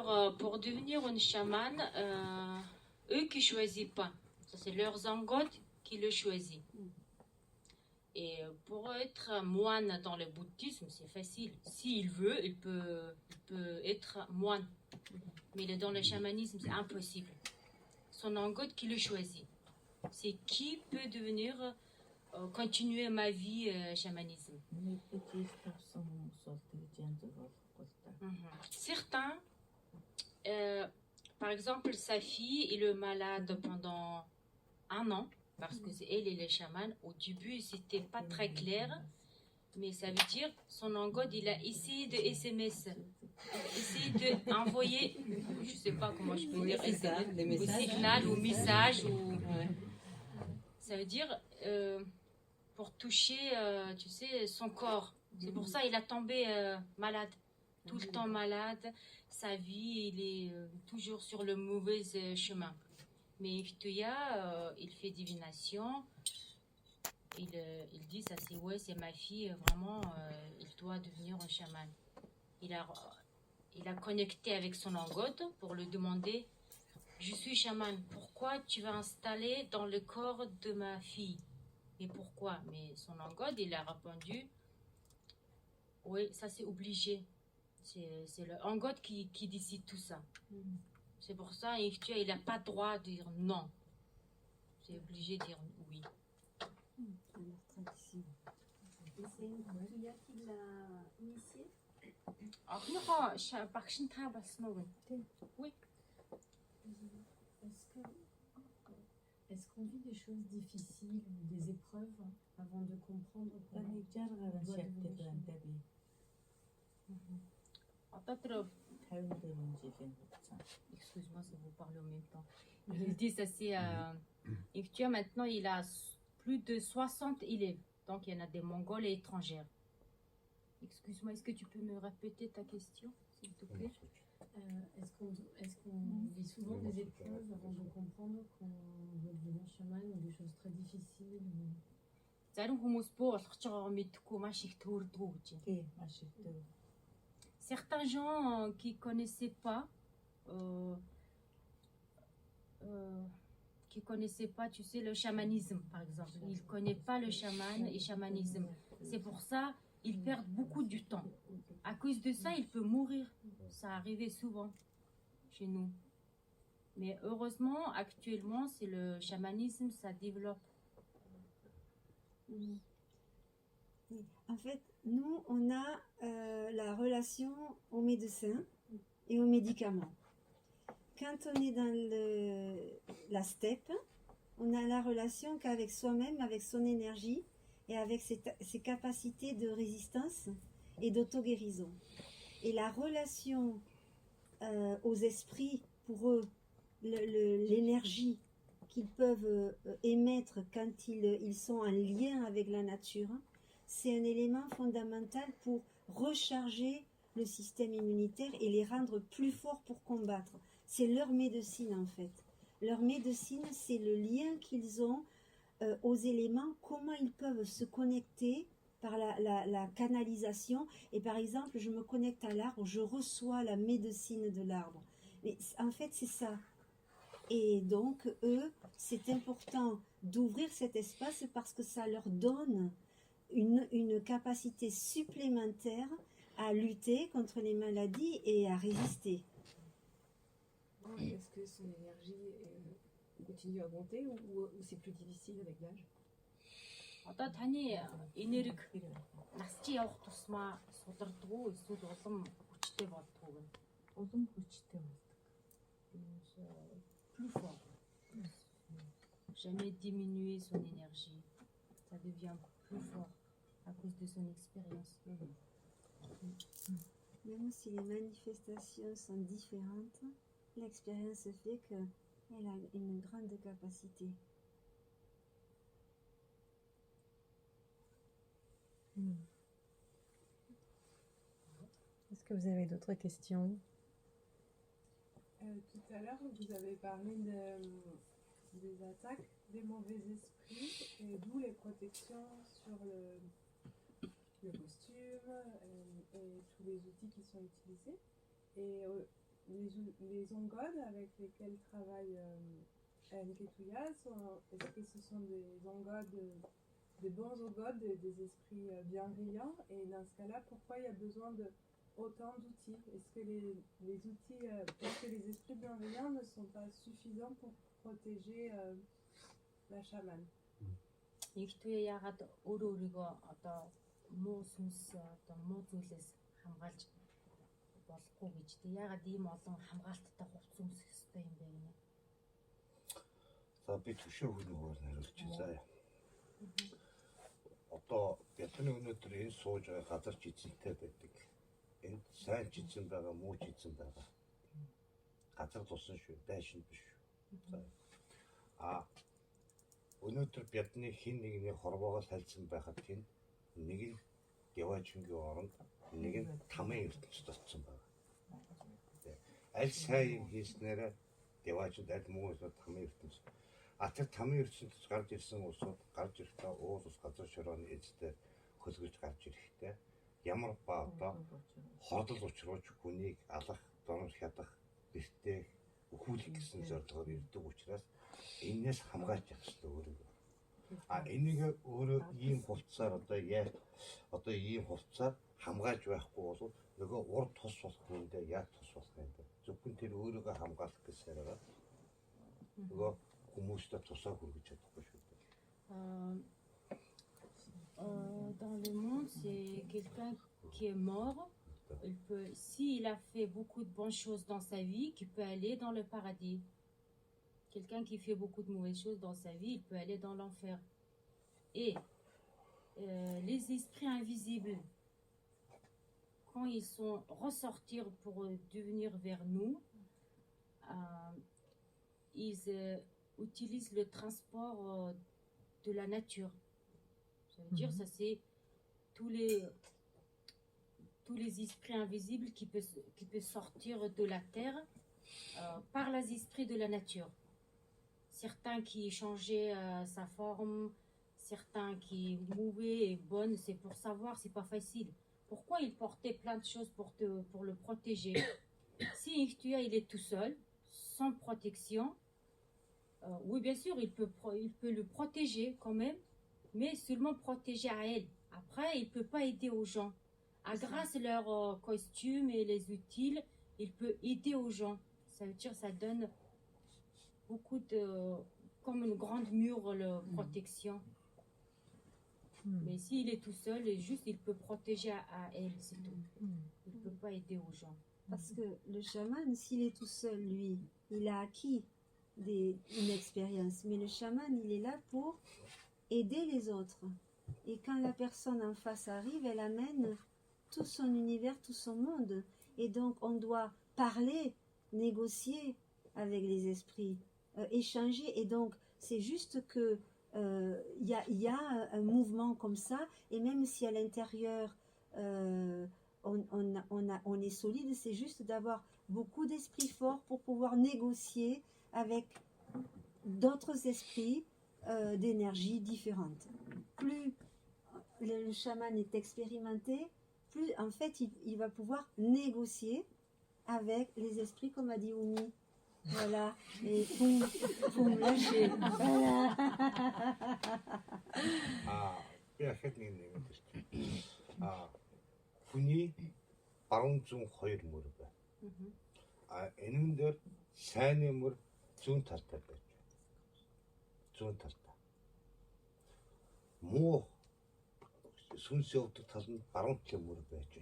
Alors, pour devenir une chamane, eux qui choisissent pas. Ça, c'est leur zangote qui le choisit. Et pour être moine dans le bouddhisme, c'est facile. S'il veut, il peut être moine. Mais dans le chamanisme, c'est impossible. Son zangote qui le choisit. C'est qui peut devenir, continuer ma vie chamanisme. Certains, par exemple, sa fille, il est malade pendant 1 an, parce que c'est elle et les chamans. Au début, c'était pas très clair, mais ça veut dire son angode, il a essayé de SMS, essayé d'envoyer, je sais pas comment je peux dire, ou signal ou message, ou ça veut dire pour toucher, tu sais, son corps. C'est pour ça il a tombé malade. Tout le temps malade, sa vie, il est toujours sur le mauvais chemin. Mais Iftuya, il fait divination, il dit, ça c'est ouais, c'est ma fille, vraiment, il doit devenir un chaman. Il a connecté avec son angote pour lui demander, je suis chaman, pourquoi tu vas installer dans le corps de ma fille? Mais pourquoi? Mais son angote, il a répondu, oui, ça c'est obligé. C'est le angote qui décide tout ça. C'est pour ça, il n'a pas le droit de dire non. C'est obligé de dire oui. Et c'est une Iftuya qui l'a initié? Oui. Est-ce qu'on vit des choses difficiles ou des épreuves avant de comprendre qu'on doit devenir Excuse-moi si vous parlez en même temps. Il dit ça c'est Iftuya, maintenant il a plus de 60 élèves. Donc il y en a des Mongols et étrangères. Excuse-moi, est-ce que tu peux me répéter ta question, s'il te plaît? Est-ce qu'on vit souvent des épreuves avant de comprendre qu'on veut devenir chaman ou des choses très difficiles Certains gens qui connaissaient pas, tu sais, le chamanisme, par exemple. Ils ne connaissent pas le chaman et chamanisme. C'est pour ça ils perdent beaucoup du temps. À cause de ça, il peut mourir. Ça arrivait souvent chez nous. Mais heureusement, actuellement, c'est le chamanisme, ça développe. Oui. En fait, nous, on a la relation aux médecins et aux médicaments. Quand on est dans la steppe, on a la relation qu'avec soi-même, avec son énergie et avec ses capacités de résistance et d'auto-guérison. Et la relation aux esprits, pour eux, l'énergie qu'ils peuvent émettre quand ils sont en lien avec la nature, c'est un élément fondamental pour recharger le système immunitaire et les rendre plus forts pour combattre. C'est leur médecine en fait. Leur médecine, c'est le lien qu'ils ont aux éléments, comment ils peuvent se connecter par la canalisation. Et par exemple, je me connecte à l'arbre, je reçois la médecine de l'arbre. Mais en fait, c'est ça. Et donc, eux, c'est important d'ouvrir cet espace parce que ça leur donne une capacité supplémentaire à lutter contre les maladies et à résister. Est-ce que son énergie continue à monter ou c'est plus difficile avec l'âge? Одоо таны энерги насч явах тусмаа сударддаг уу эсвэл улам хүчтэй болдгоо вэ? Улам хүчтэй болдог. Plus fort. Jamais diminuer son énergie. Ça devient plus fort à cause de son expérience. Même si les manifestations sont différentes, l'expérience fait qu'elle a une grande capacité. Est-ce que vous avez d'autres questions? Tout à l'heure, vous avez parlé des attaques des mauvais esprits et d'où les protections sur le costume et tous les outils qui sont utilisés. Et les ongodes avec lesquels travaille Nketuya, est-ce que ce sont des ongodes, des bons ongodes, des esprits bienveillants? Et dans ce cas-là, pourquoi il y a besoin de autant d'outils? Est-ce que les outils, est-ce que les esprits bienveillants ne sont pas suffisants pour protéger la chamane? Игтвээ яагаад өөрөө өөрийгөө одоо муу сүнс одоо муу зүйлээс хамгаалж болохгүй гэж тэ яагаад ийм олон хамгаалттай хувцас өмсөх ёстой юм бэ гинэ? За би төвшөө хөлөөр хариулчих заяа. Одоо бяцны өнөөдөр энэ сууж байгаа газар жижигтэй байдаг. Энд сайн жижиг байгаа, муу жижиг байгаа. Газар тусан шүү, дайшин биш шүү. Өнөөдөр бяцны хин нэгний хорвоогоо сальсан байхад тэнд нэг нь Деважингийн оронд, нэг нь тамын ертөнцид очсон байна. Аль сайн юм хийснээрээ Деважинд аль муу эсвэл тамын ертөнцид. Тэр тамын ертөнцид гарч ирсэн улсууд гарч ирэхдээ уус ус газар шорооны эзтэй хөлгөж гарч ирэхдээ ямар ба одоо хордол учруулж хүнийг алах, донор хядах, бэртээ өхүүлэх гэсэн зорилгоор ирдэг учраас энээс хамгаалж явах хэрэгтэй өөрөө. Энийг өөрөө ийм хувцсаар одоо ийм хувцсаар хамгаалж байхгүй бол нөгөө урд тус болох хүндээ яг тус болох юм бэ. Зөвхөн тэр өөрийгөө хамгаалах гэсээр байгаа. Нөгөө хүмүүстэй тусаа хүргэж чадахгүй шүү дээ. Dans le monde, c'est quelqu'un qui est mort. S'il a fait beaucoup de bonnes choses dans sa vie, qui peut aller dans le paradis. Quelqu'un qui fait beaucoup de mauvaises choses dans sa vie, il peut aller dans l'enfer. Et les esprits invisibles, quand ils sont ressortis pour devenir vers nous, ils utilisent le transport de la nature. Ça veut dire, ça c'est tous les esprits invisibles qui peuvent sortir de la terre par les esprits de la nature. Certains qui changeaient sa forme, certains qui mouvaient et bonnes, c'est pour savoir, c'est pas facile. Pourquoi il portait plein de choses pour le protéger? Si Nketuya il est tout seul, sans protection, oui bien sûr il peut le protéger quand même, mais seulement protéger à elle. Après il peut pas aider aux gens. Grâce à leurs costumes et les outils, il peut aider aux gens. Ça veut dire ça donne beaucoup de, comme une grande mur de protection. Mais s'il est tout seul, il peut protéger à elle, c'est tout. Il ne peut pas aider aux gens. Parce que le chaman, s'il est tout seul, lui, il a acquis une expérience. Mais le chaman, il est là pour aider les autres. Et quand la personne en face arrive, elle amène tout son univers, tout son monde. Et donc, on doit parler, négocier avec les esprits, échanger. Et donc, c'est juste que y a un mouvement comme ça. Et même si à l'intérieur, on est solide, c'est juste d'avoir beaucoup d'esprits forts pour pouvoir négocier avec d'autres esprits d'énergie différentes. Plus le chaman est expérimenté, plus en fait il va pouvoir négocier avec les esprits, comme a dit Oumi. Voilà, et pour me lâcher. Voilà. Хүний баруун зүүн хоёр мөр байна. Энэ дээр сайнны мөр зүүн талтай байж байна. Зүүн талтай. Муу сүнс явдаг тал нь баруун талын мөр байж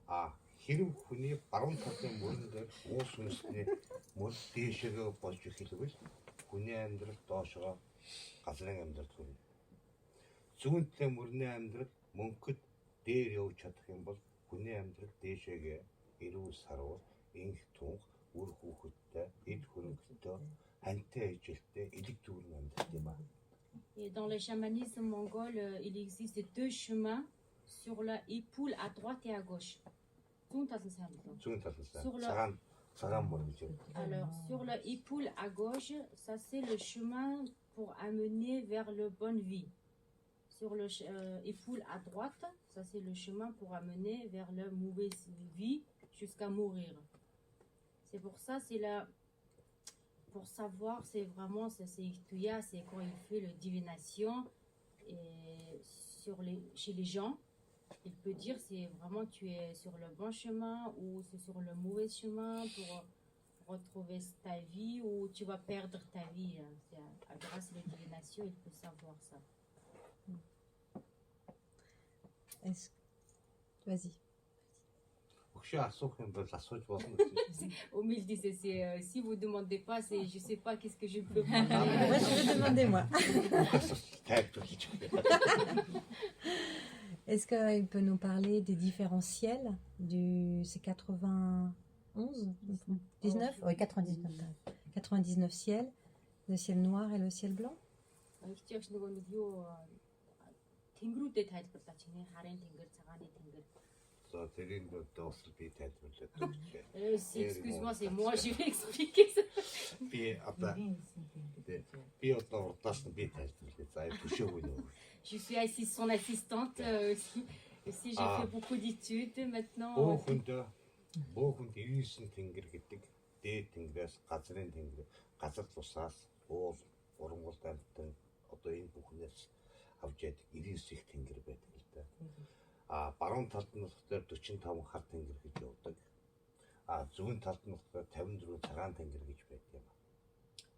байна. Хэрэг хүний баруун талын мөрөн дээр муу сүнсний мөр дээшээгээ болж эхэлвэл хүний амьдрал доошоо газрын амьдрал хүрнэ. Зүүн талын мөрний амьдрал мөнхөд дээр явж чадах юм бол хүний амьдрал дээшээгээ эрүүл сарвал инх тунх үр хүүхэдтэй эд хөрөнгөтэй хантай ижилтэй элэг дүүрэн амьдрал юм байна. Et dans le chamanisme mongol, il existe deux chemins sur la épaule à droite et à gauche. Alors, sur la épaule à gauche, ça c'est le chemin pour amener vers la bonne vie. Sur le épaule à droite, ça c'est le chemin pour amener vers la mauvaise vie jusqu'à mourir. C'est pour ça, c'est là, pour savoir, c'est vraiment, c'est Ituya, c'est quand il fait le divination et chez les gens, il peut dire c'est vraiment tu es sur le bon chemin ou c'est sur le mauvais chemin pour retrouver ta vie ou tu vas perdre ta vie. Grâce à la divination, il peut savoir ça. Vas-y. 혹시 асуух юм бол асууж болно гэж. Omi, il disait, si vous ne demandez pas, je ne sais pas qu'est-ce que je peux faire. Moi, je vais demander, moi. тайлбарлаж өгье. Est-ce qu'il peut nous parler des différents ciels c'est 91 19 Oui, 99. 99 ciels. Le ciel noir et le ciel blanc. Ихчээс нөгөө нэг юу тэнгэрүүдэд тайлбарлаа чинь харын тэнгэр, цагааны тэнгэр. За тэрийг дуусал би тайлбарлаад өгчээ. Excuse-moi, c'est moi, je vais expliquer ça. Би одоо урдаас нь би тайлбарлая. За төшөөгүй нөө. Je suis son assistante aussi j'ai fait beaucoup d'études maintenant. Бөөхөнд 99 тэнгэр гэдэг дээд тэнгэрээс газрын тэнгэр, газар тусаас уул урангуул амьтан одоо энэ бүхнээс авч яадаг 99 их тэнгэр байдаг л да. Баруун талд нь болохоор 45 хар тэнгэр гэж явдаг. Зүүн талд нь болохоор 54 цагаан тэнгэр гэж байдаг юм.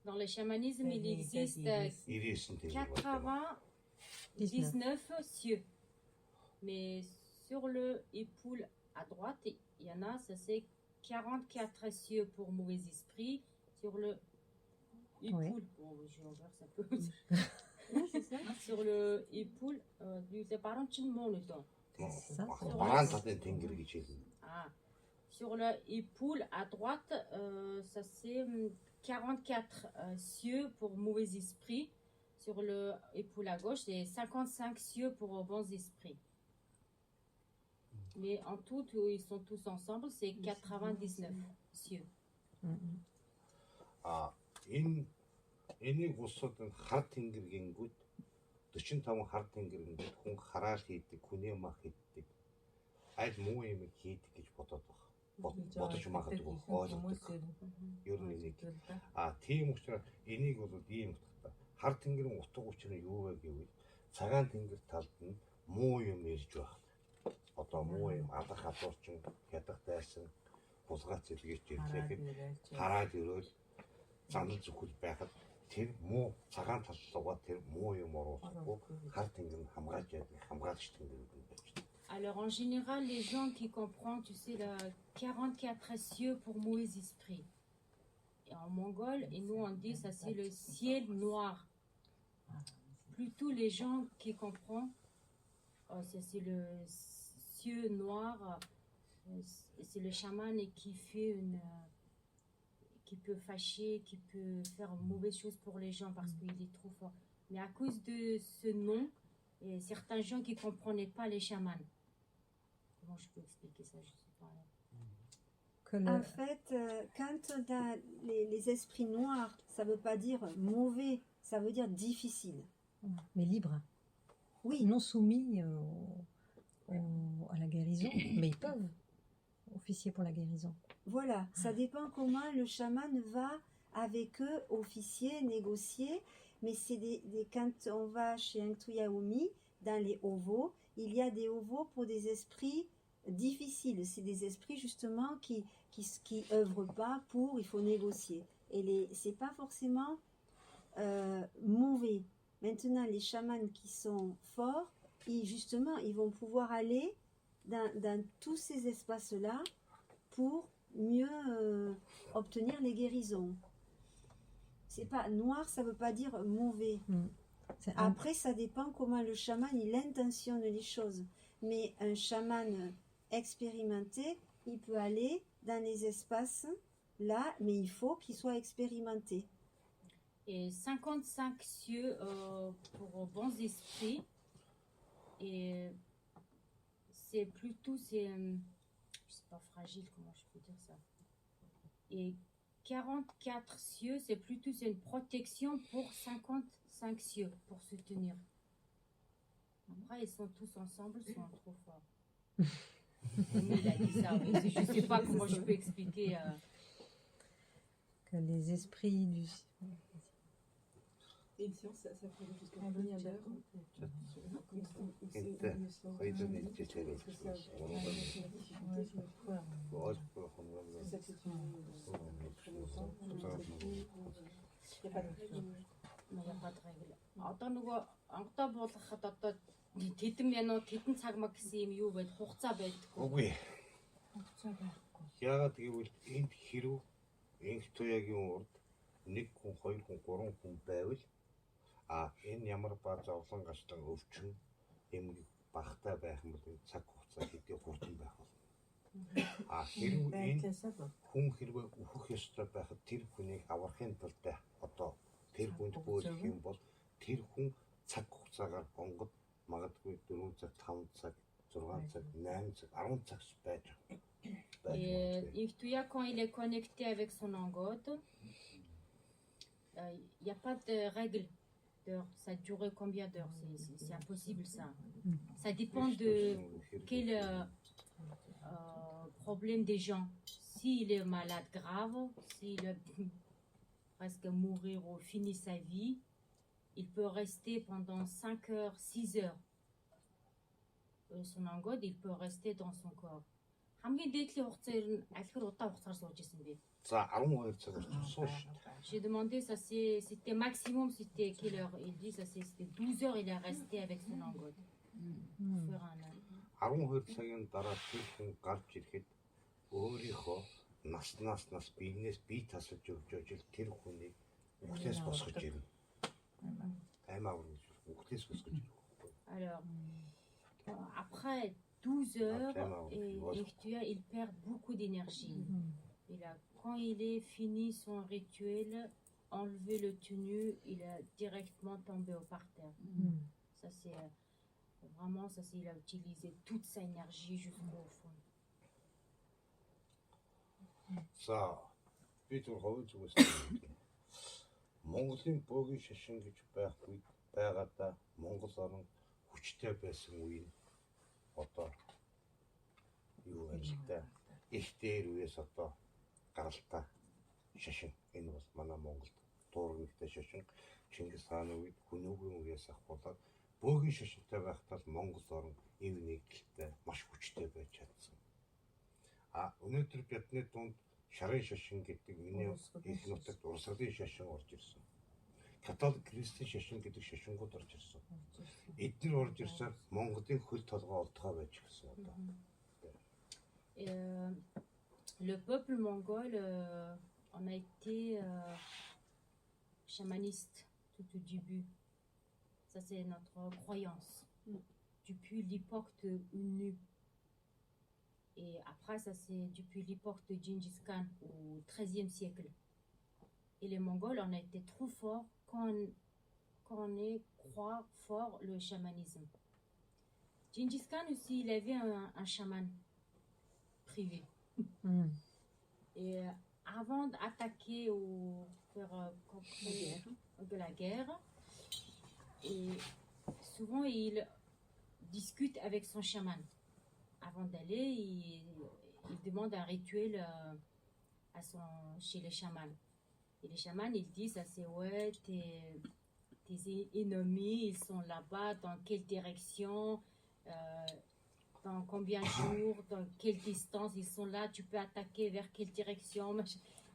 Dans le chamanisme, il existe 99 cieux. Mais sur le épaule à droite, il y en a, ça c'est 44 cieux pour mauvais esprit. Sur le épaule, bon, je vais voir ça peut. C'est ça. Sur le épaule, c'est par un petit mot le temps. Sur le épaule à droite, ça c'est 44 cieux pour mauvais esprit. Sur le épaule à gauche, c'est 55 cieux pour bons esprits. Mais en tout, ils sont tous ensemble, c'est 99 cieux. Энийг усууд нь хар тэнгэр гингүүд 45 хар тэнгэр гингүүд хүн хараад хийдэг, хүний мах хийдэг. Аль муу юм хийдэг гэж бодож магадгүй ойлгодог. Ер нь нэг. Тийм учраас энийг бол ийм утгатай. Хар тэнгэрийн утга учир нь юу вэ гэвэл цагаан тэнгэр талд нь муу юм ирж байна. Одоо муу юм алах хадуурчин, хядах дайсан, бузгаац илгээж ирлээхэд хараад ирвэл занал зүхэл байхад тэр муу цагаан тал руугаа тэр муу юм оруулахгүй хар тэнгэр нь хамгаалж яадаг хамгаалагч тэнгэр юм байж байна. Alors en général, les gens qui comprennent, tu sais, 44 cieux pour mauvais esprits. Et en mongol, et nous on dit ça c'est le ciel noir. Plutôt les gens qui comprennent, c'est le ciel noir, c'est le chaman qui fait qui peut fâcher, qui peut faire mauvaise chose pour les gens parce qu'il est trop fort. Mais à cause de ce nom, et certains gens qui ne comprenaient pas les chamans. Comment je peux expliquer ça? Je sais pas. En fait, quand on a les esprits noirs, ça ne veut pas dire mauvais, ça veut dire difficile. Mais libre. Oui. Non soumis à la guérison, mais ils peuvent officier pour la guérison. Voilà, ça dépend comment le chaman va avec eux officier, négocier. Mais c'est quand on va chez un Tuyaomi, dans les ovos, il y a des ovos pour des esprits difficiles. C'est des esprits justement qui œuvrent pas pour, il faut négocier. Et c'est pas forcément mauvais. Maintenant, les chamans qui sont forts, ils vont pouvoir aller dans tous ces espaces-là pour mieux obtenir les guérisons. C'est pas noir, ça veut pas dire mauvais. Après, ça dépend comment le chaman il intentionne les choses. Mais un chaman expérimenté, il peut aller dans les espaces là, mais il faut qu'il soit expérimenté. Et 55 cieux pour bons esprits. Et c'est plutôt, je sais pas, fragile, comment je peux dire ça. Et 44 cieux, c'est une protection pour 55 cieux, pour se tenir. Après, ils sont tous ensemble, ils sont trop forts. Il a dit ça, mais je ne sais pas comment je peux expliquer. que les esprits du... Et une séance, ça ferait jusqu'à combien d'heures? Hoydun ilçeleri Parce que ça, Onu la da difficulté, je me crois. boğaz bırakımlarla Ça, c'est très longtemps. Il n'y a pas de règle. Il n'y a pas de règle. Одоо нөгөө онгодоо буулгахад одоо тэдэн минут тэдэн цаг маг гэсэн юм юу байд хугацаа байдаггүй. Үгүй. Хугацаа байхгүй. Яагаад гэвэл энд хэрв инх туяагийн урд 1 хүн, 2 хүн, 3 хүн байвал энэ ямар ба зовлон гачлан өвчин эмгэг багтай байх юм бол цаг хугацаа хэдий хурдан байх болно. Хэрв энэ хүн хэрвээ өөхөх ёстой байхад тэр хүнийг аврахын тулд одоо тэр хүнд бөөлөх юм бол тэр хүн цаг хугацаагаар онгод магадгүй 4 цаг, 5 цаг, 6 цаг, 8 цаг, 10 цаг байж байгаа. Et Ictuya, quand il est connecté avec son angode, il n'y a pas de règle d'heure. Ça dure combien d'heures? C'est impossible ça. Ça dépend de quel problème des gens. S'il est malade grave, s'il est presque mourir ou finir sa vie, il peut rester pendant 5 heures, 6 heures. Son angode, il peut rester dans son corps. хамгийн дээдлийн хугацаа ер нь алхир удаа хугацаар сууж исэн бэ? За 12 цаг сууж. J'ai demandé ça c'était maximum c'était quelle heure? Il dit ça c'était 12 heures il est resté avec son angode. 12 цагийн дараа тэр хүн гарч ирэхэд өөрийнхөө наснаас биенээс бие тасалж өгч ижил тэр хүнийг үхлээс босгож ирнэ. Аймаа үхлээс босгож ирнэ. Alors après 12 heures, il perd beaucoup d'énergie. Quand il est fini son rituel, enlevé le tenue, il a directement tombé au parterre. Ça c'est vraiment, il a utilisé toute sa énergie jusqu'au fond. За би түр ховж үгүйсэн. Монголын бөөгийн шашин гэж байхгүй байгаадаа Монгол орн хүчтэй байсан үеийн одоо юу ажилтаа их дээр үеэс одоо гаралтай шашин энэ бол манай Монголд дуурайтай шашин Чингис хааны үед хүнүүгийн үеэс ахуулаад бөөгийн шашинтай байхдаа Монгол орн эв нэгдэлтэй маш хүчтэй байж чадсан. Өнөөдөр бидний дунд шарын шашин гэдэг миний их нутагт урсгалын шашин орж ирсэн. Католик христийн шашин гэдэг шашингууд орж ирсэн. Эдгээр орж ирсээр Монголын хөл толгой олдгоо байж гисэн одоо. Le peuple mongol, on a été chamaniste tout au début. Ça c'est notre croyance. Depuis l'époque de Unu. Et après ça c'est depuis l'époque de Gengis Khan au XIIIe siècle. Et les Mongols, on a été trop forts quand on croit fort le chamanisme. Gengis Khan aussi, il avait un chaman privé. Et avant d'attaquer ou faire de la guerre, et souvent il discute avec son chaman. Avant d'aller, il demande un rituel chez les chamans. Et les chamans, ils disent, ça c'est ouais, tes ennemis, ils sont là-bas, dans quelle direction, dans combien de jours, dans quelle distance ils sont là, tu peux attaquer vers quelle direction.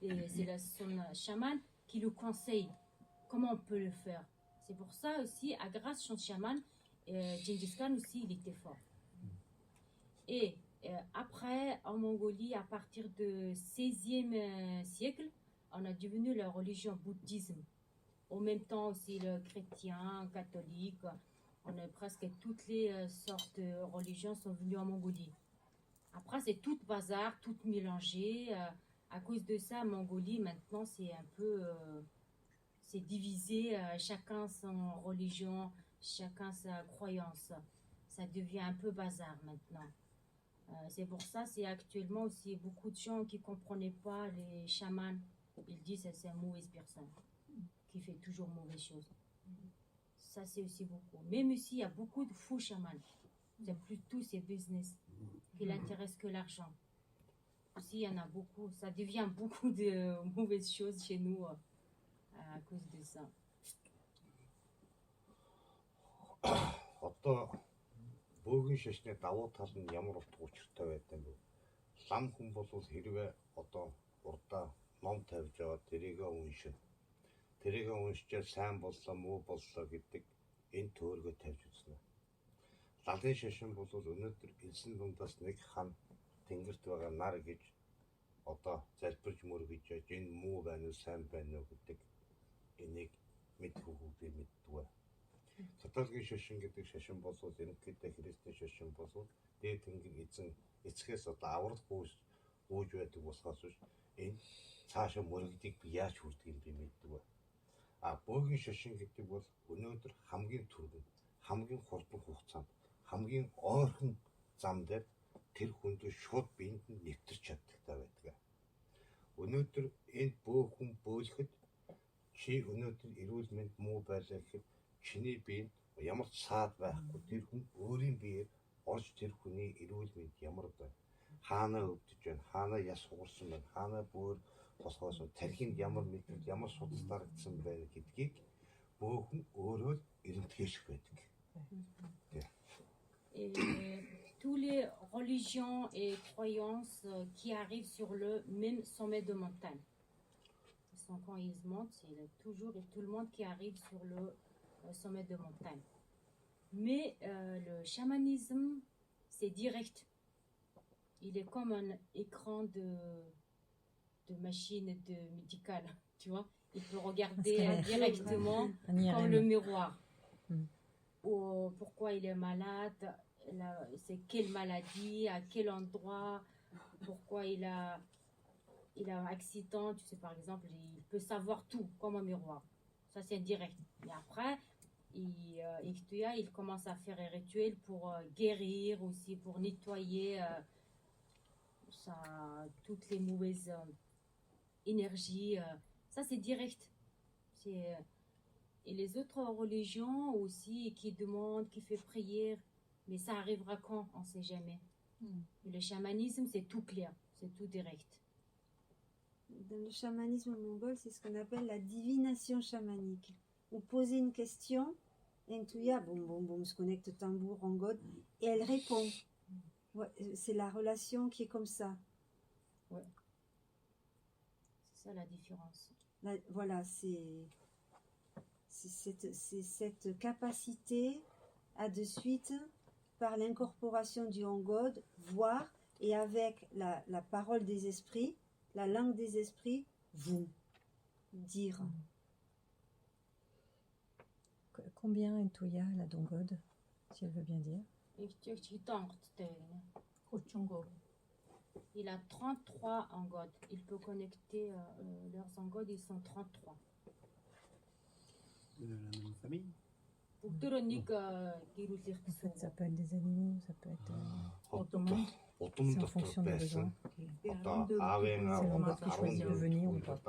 Et c'est son chaman qui lui conseille comment on peut le faire. C'est pour ça aussi, à grâce de son chaman, Gengis Khan aussi, il était fort. Et après, en Mongolie, à partir du XVIe siècle, on a devenu la religion bouddhisme. En même temps aussi le chrétien, catholique, on a presque toutes les sortes de religions sont venues en Mongolie. Après, c'est tout bazar, tout mélangé. À cause de ça, Mongolie, maintenant, c'est un peu... c'est divisé, chacun son religion, chacun sa croyance. Ça devient un peu bazar maintenant. C'est pour ça, c'est actuellement aussi beaucoup de gens qui ne comprenaient pas les chamans. Ils disent que c'est une mauvaise personne qui fait toujours mauvaises choses. Ça, c'est aussi beaucoup. Même ici, il y a beaucoup de faux chamans. C'est plutôt ces business qui l'intéressent que l'argent. aussi, il y en a beaucoup. Ça devient beaucoup de mauvaises choses chez nous à cause de ça. Одоо бөөгийн шашны давуу тал нь ямар утга учиртай байдаг вэ? Лам хүн бол хэрвээ одоо урдаа ном тавьж яваад тэрийгэ уншина. Тэрийгэ уншчаад сайн боллоо, муу боллоо гэдэг энэ төөргөө тавьж үзнэ. Лалын шашин бол өнөөдөр элсэн дундаас нэг хан тэнгэрт байгаа нар гэж одоо залбирч мөргөж яаж энэ муу байна уу, сайн байна уу гэдэг энийг мэдхүү би мэддэг. Католикийн шашин гэдэг шашин бол ерөнхийдөө христийн шашин бол дээд тэнгэр эзэн эцгээс одоо аврал гүйж байдаг болохоос биш энэ цаашаа мөрөгдгийг би яаж хүрдгийг би мэддэг. А бөөгийн шашин гэдэг бол өнөөдөр хамгийн түргэн, хамгийн хурдан хугацаанд, хамгийн ойрхон зам дээр тэр хүндээ шууд биед нь нэвтэрч чаддагтай байдаг. Өнөөдөр энэ бөөхөн бөөлөхөд чи өнөөдөр эрүүл мэнд муу байлаа гэхэд чиний бие ямар ч саад байхгүй тэр хүн өөрийн биеэр орж тэр хүний эрүүл мэнд ямар байна, хаанаа өвдөж байна, хаанаа яс хугарсан байна, хаанаа бүр тосгоос тархинд ямар мэдрэл, ямар судас дарагдсан байна гэдгийг бөөхөн өөрөө л эрентгээших байдаг. Et tous les religions et croyances qui arrivent sur le même sommet de montagne. Quand ils montent, c'est toujours et tout le monde qui arrive sur le sommet de montagne. Mais le chamanisme, c'est direct. Il est comme un écran de machine médicale, tu vois. Il peut regarder directement comme le miroir. Ou pourquoi il est malade, c'est quelle maladie, à quel endroit, pourquoi il a un accident, tu sais, par exemple, il peut savoir tout comme un miroir. Ça, c'est direct. Et après, Iktuya, il commence à faire un rituel pour guérir aussi, pour nettoyer toutes les mauvaises énergies. Ça, c'est direct. Et les autres religions aussi qui demandent, qui font prière, mais ça arrivera quand? On ne sait jamais. Et le chamanisme, c'est tout clair, c'est tout direct. Dans le chamanisme mongol, c'est ce qu'on appelle la divination chamanique. Vous posez une question, Intuya, boum, boum, boum, se connecte tambour, rangod, et elle répond. Ouais, c'est la relation qui est comme ça. Ouais. C'est ça la différence. Voilà, c'est cette capacité à de suite, par l'incorporation du Hongod, voir, et avec la parole des esprits, la langue des esprits, vous dire. Combien Intuya la Dongod, si elle veut bien dire? Il a 33 angodes. Il peut connecter leurs angodes, ils sont 33. De la même famille? En fait, ça peut être des animaux, ça peut être... c'est en fonction des besoins. C'est l'Angod qui choisit de venir ou pas.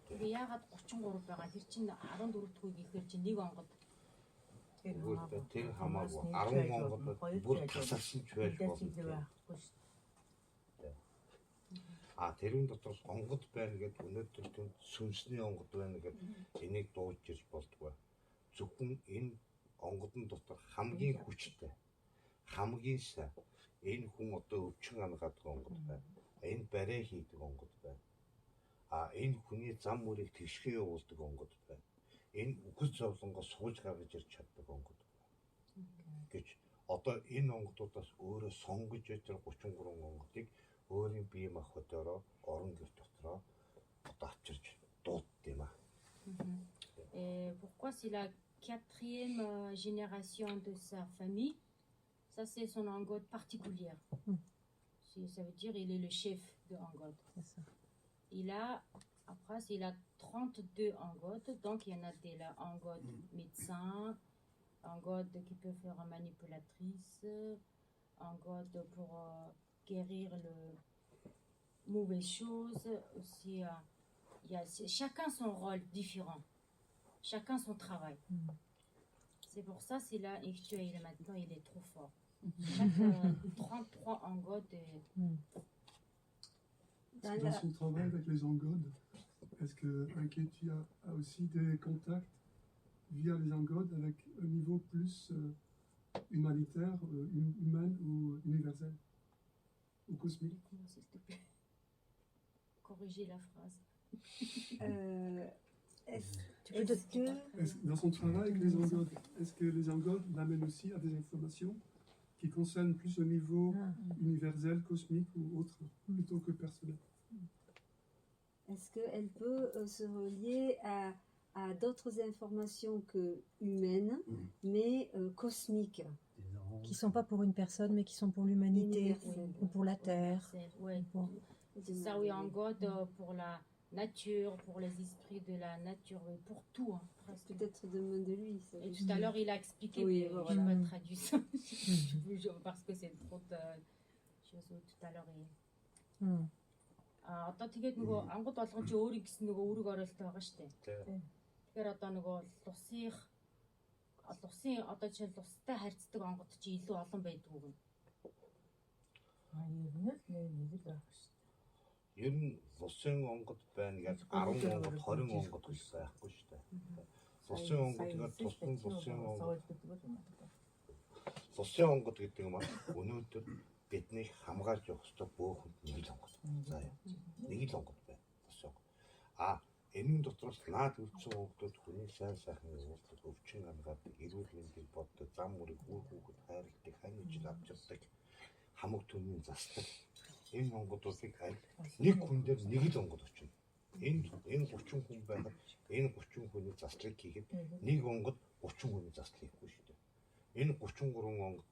Тэгээ яагаад 33 байгаа? Тэр чинь 14 дэх үе гэхээр чинь нэг онгод. Тэр хамаагүй 10 онгод бүр тасалсан ч байж болно. А тэрүүн дотор онгод байна гэдэг өнөөдөр тэнд сүнсний онгод байна гэдэг энийг дуулж ирж болдгоо. Зөвхөн энэ онгодын дотор хамгийн хүчтэй, хамгийн сайн энэ хүн одоо өвчин ангаад онгод байна. Энэ барай хийдэг онгод байна. А энэ хүний зам мөрийг тэгшгээ явуулдаг онгод байна. Энэ үхэл зовлонгоо сууж гаргаж ирж чаддаг онгод байна. Гэж одоо энэ онгодуудаас өөрөө сонгож ятер 33 онгодыг өөрийн бие махбодороо орон гэр дотроо одоо авчирч дууддаг юм аа. Et pourquoi c'est la 4e génération de sa famille? Ça, c'est son angod particulière. Ça veut dire il est le chef de angod. Après, il a 32 angodes. Donc, il y en a des angodes médecins, angodes qui peuvent faire manipulatrice, angodes pour guérir les mauvaises choses. Aussi, chacun son rôle différent. chacun son travail. C'est pour ça, c'est là, et tu vois, maintenant, il est trop fort. Chaque 33 engodes. Dans Dans son travail avec les engodes, est-ce que Inketia a aussi des contacts via les engodes avec un niveau plus humanitaire, humain ou universel ou cosmique? S'il te plaît. Corriger la phrase. Est-ce que Dans son travail avec les engodes, est-ce que les engodes l'amènent aussi à des informations qui concernent plus au niveau universel, cosmique ou autre, plutôt que personnel? est-ce qu'elle peut se relier à d'autres informations que humaines, mais cosmiques, Qui sont pas pour une personne, mais qui sont pour l'humanité universelles? ou pour la terre. Ouais. Pour- C'est ça, oui, en God pour la nature, pour les esprits de la nature, oui, pour tout, hein, presque. Peut-être demande de lui. Ça. Et tout à l'heure, il a expliqué, Oui, mais voilà. je n'ai pas traduit ça. Parce que c'est trop de choses tout à l'heure. Hmm. Одоо тэгээд нөгөө ангууд болгон чи өөрийн гэсэн нөгөө үүрэг оролттой байгаа шүү дээ. Тэгэхээр одоо нөгөө лусын одоо жишээ нь лустай харьцдаг онгод чи илүү олон байдаг уу? Ер нь лусын онгод байна гэж 10 онгод 20 онгод гэж байхгүй шүү дээ. Лусын онгод гэдэг лусын онгод гэдэг юм бол өнөөдөр биднийг хамгаалж явах ёстой бөөхөнд нэг л онгод. За нэг л онгод байна. Лусын онгод. Энэ дотроос наад үлдсэн онгодод хүний сайн сайхан уулзах өвчин хамгаалдаг, эрүүл мэндийг боддог, зам мөрийг үр хүүхэд хайрладаг, хань ижил авчирдаг, хамаг түмний засдаг. Энэ онгодуудыг аль нэг хүн дээр нэг л онгод очино. Энэ 30 хүн байхад энэ 30 хүний заслыг хийхэд нэг онгод 30 хүний заслыг хийхгүй шүү дээ. Энэ 33 онгод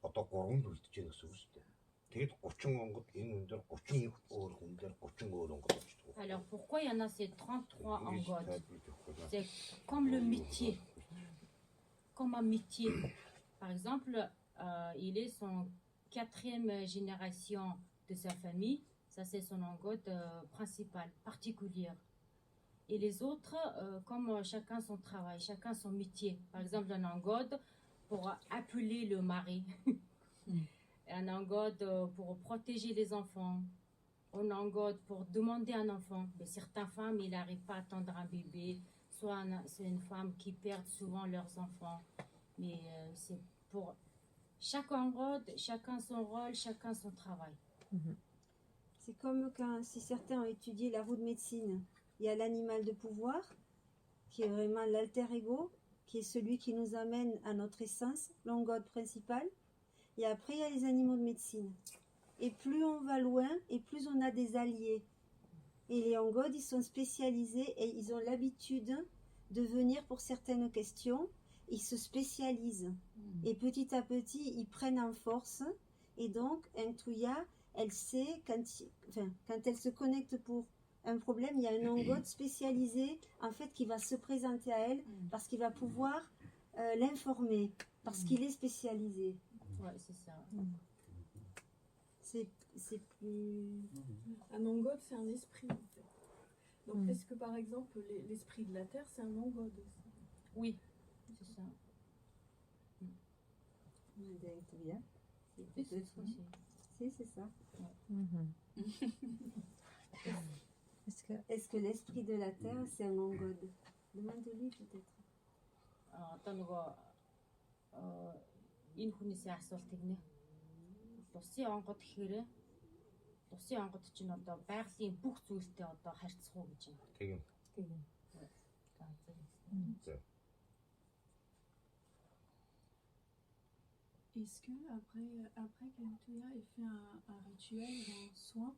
одоо 3-нд үлдэж байгаа гэсэн үг шүү дээ. Тэгээд 30 онгод энэ хүн дээр 30 өөр хүн дээр 30 өөр онгод очдог. Alors pourquoi il y en a ces 33 engodes? C'est comme le métier. Comme un métier. Par exemple, il est son 4e génération de sa famille. Ça, c'est son engode principal, particulière. Et les autres, comme chacun son travail, chacun son métier. Par exemple, un engode pour appeler le mari. Un engode pour protéger les enfants. Un engode pour demander un enfant. Mais certaines femmes, ils n'arrivent pas à attendre un bébé. Soit c'est une femme qui perd souvent leurs enfants. Mais c'est pour chaque engode, chacun son rôle, chacun son travail. C'est comme quand, si certains ont étudié la roue de médecine, il y a l'animal de pouvoir, qui est vraiment l'alter ego, qui est celui qui nous amène à notre essence, l'engode principal. Et après, il y a les animaux de médecine. Et plus on va loin, et plus on a des alliés. Et les engodes, ils sont spécialisés et ils ont l'habitude de venir pour certaines questions. Ils se spécialisent. Et petit à petit, ils prennent en force. Et donc, Intuya, elle sait, quand elle se connecte pour un problème, il y a un engode spécialisé, en fait, qui va se présenter à elle, parce qu'il va pouvoir l'informer, parce qu'il est spécialisé. Ouais, c'est ça. C'est plus... Un engode, c'est un esprit en fait. Donc Mm. est-ce que par exemple l'esprit de la Terre, c'est un engode aussi? Oui, c'est ça. Intuya. C'est Peut-être. ça. Si, c'est ça. Mhm. Est-ce que l'esprit de la Terre, c'est un engode? Demande-lui peut-être. Одоо нөгөө энэ хүнээсээ асуултыг нэ. Лусын онгод гэхээр лусын онгод чинь одоо байгалийн бүх зүйлтэй одоо харьцах уу гэж байна. Тийм. Est-ce que après qu'Antuya ait fait un rituel, un soin,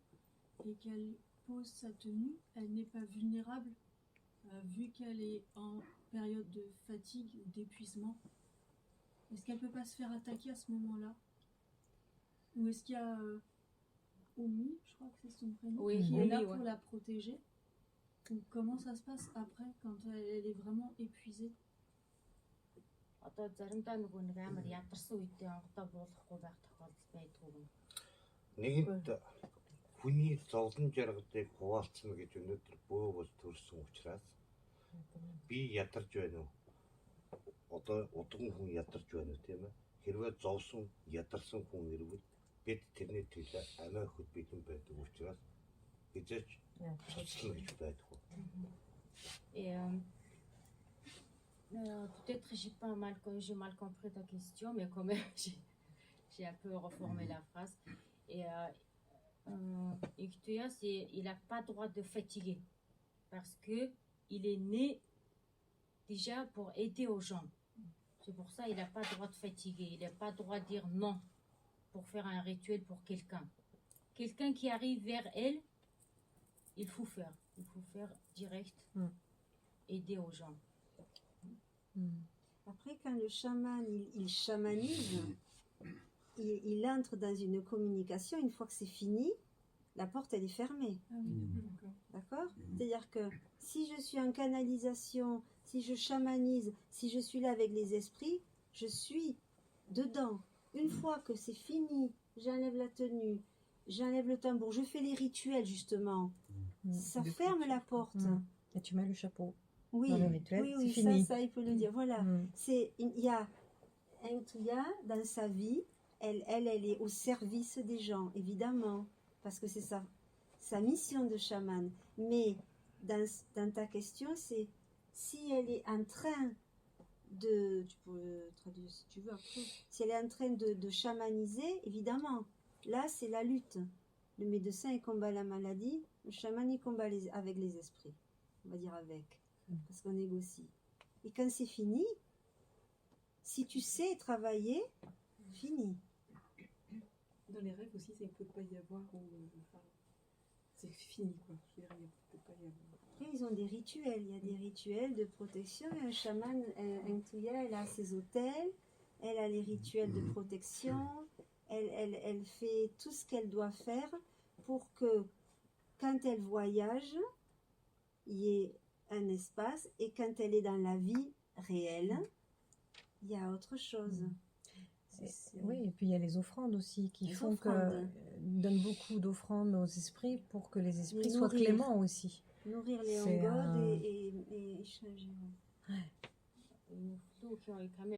et qu'elle pose sa tenue, elle n'est pas vulnérable, vu qu'elle est en période de fatigue ou d'épuisement? Est-ce qu'elle peut pas se faire attaquer à ce moment-là? Ou est-ce qu'il y a Omi, je crois que c'est son prénom, Oui, qui est Omi, là ouais. pour la protéger? Donc, comment ça se passe après, quand elle est vraiment épuisée? Одоо заримдаа нөгөө нэг амар ядарсан үедээ онгодоо буулгахгүй байх тохиолдол байдгүй юм. Нэгэнт хүний зовлон жаргадыг хуваалцна гэж өнөөдөр бөө бол төрсөн учраас Би ядарч байна уу? Одоо удган хүн ядарч байна уу тийм ээ? Хэрвээ зовсон, ядарсан хүн ирвэл бид тэрний төлөө амиа хөт бэлэн байдаг учраас хизээч цоцлно гэж байдаг. Et peut-être j'ai mal compris ta question, mais quand même j'ai un peu reformé la phrase. Et Iktuya, il n'a pas droit de fatiguer parce que il est né déjà pour aider aux gens. C'est pour ça qu'il n'a pas droit de fatiguer. Il n'a pas droit de dire non pour faire un rituel pour quelqu'un. Quelqu'un qui arrive vers elle, il faut faire. Il faut faire direct, aider aux gens. Après, quand le chaman, il chamanise, il entre dans une communication. Une fois que c'est fini, la porte, elle est fermée. D'accord. C'est-à-dire que si je suis en canalisation, si je chamanise, si je suis là avec les esprits, je suis dedans. Une fois que c'est fini, j'enlève la tenue, j'enlève le tambour, je fais les rituels justement. Ça ferme la porte. Et tu mets le chapeau. Oui, dans le rituel, oui, c'est fini. ça, il faut le dire. Voilà. Il y a un Tuya dans sa vie, elle est au service des gens, évidemment, parce que c'est sa mission de chaman. Mais dans ta question, c'est si elle est en train de, tu peux traduire si tu veux après, si elle est en train de chamaniser, évidemment, là c'est la lutte. Le médecin il combat la maladie, le chaman il combat avec les esprits, on va dire avec, parce qu'on négocie. Et quand c'est fini, si tu sais travailler, fini. Dans les rêves aussi, ça ne peut pas y avoir, enfin, c'est fini quoi. Je veux dire, il ne peut pas y avoir. Après, ils ont des rituels, il y a des rituels de protection. Un chaman, un Tuya, elle a ses hôtels, elle a les rituels de protection, elle fait tout ce qu'elle doit faire pour que quand elle voyage, il y ait un espace et quand elle est dans la vie réelle, il y a autre chose. Oui, et puis il y a les offrandes aussi qui font offrandes. donnent beaucoup d'offrandes aux esprits pour que les esprits soient nourrir. cléments aussi. Nourrir les C'est angodes et échanger. Ouais. Il nous faut quand même